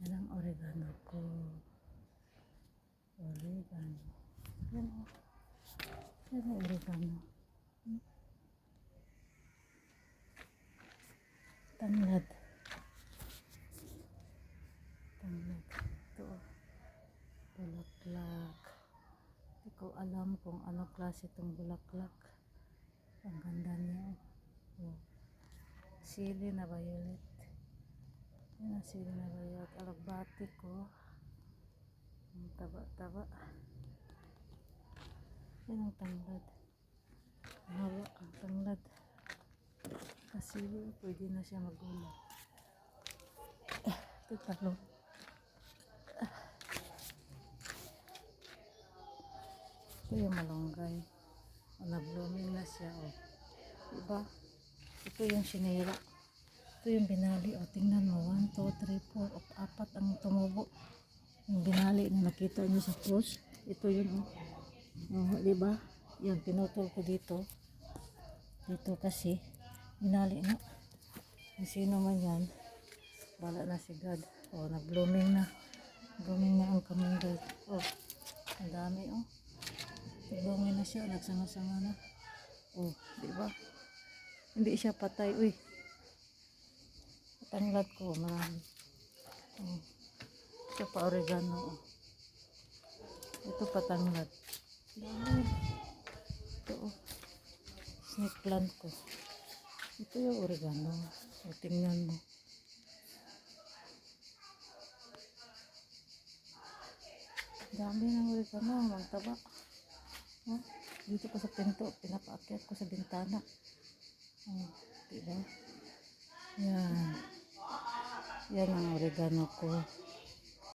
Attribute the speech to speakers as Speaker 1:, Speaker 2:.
Speaker 1: Yan ang oregano ko. Oregano. Yan o. Yan ang oregano. Tanglad. Tanglad. Ito o. Bulaklak. Hindi ko alam kung ano klase itong bulaklak. Ang ganda niya o. Oh. Sili na violet. Yan ang sili na violet. Alagbati ko. Ang taba-taba. Yan ang tanglad. Mahaba ang tanglad. Kasi pwede na siya magulang. Ito talong. Ito yung malunggay. Na-blooming na siya. Oh. Diba? Ito yung sinira. Ito yung binali. O, tingnan mo. 1, 2, 3, 4. Apat ang tumubo. Yung binali na nakita nyo sa post. Ito yung, diba? Yung pinutol ko dito. Dito kasi, binali na. Kung sino man yan, bala na si God. O, nag-blooming na. Blooming na ang kamunday. O, ang dami o. Blooming na siya. Nagsama-sama na. O, diba? Hindi siya patay. Uy. Tanglad ko, marami. O. Ito pa oregano. O. Ito pa tanglad. Dami. Ito o. Snake plant ko. Ito yung oregano. O, tingnan mo. Dami ng oregano. Ang taba. O, dito ko sa pinto. Pinapaakyat ko sa bintana. O, diba? Yan. Yan ang oregano ko.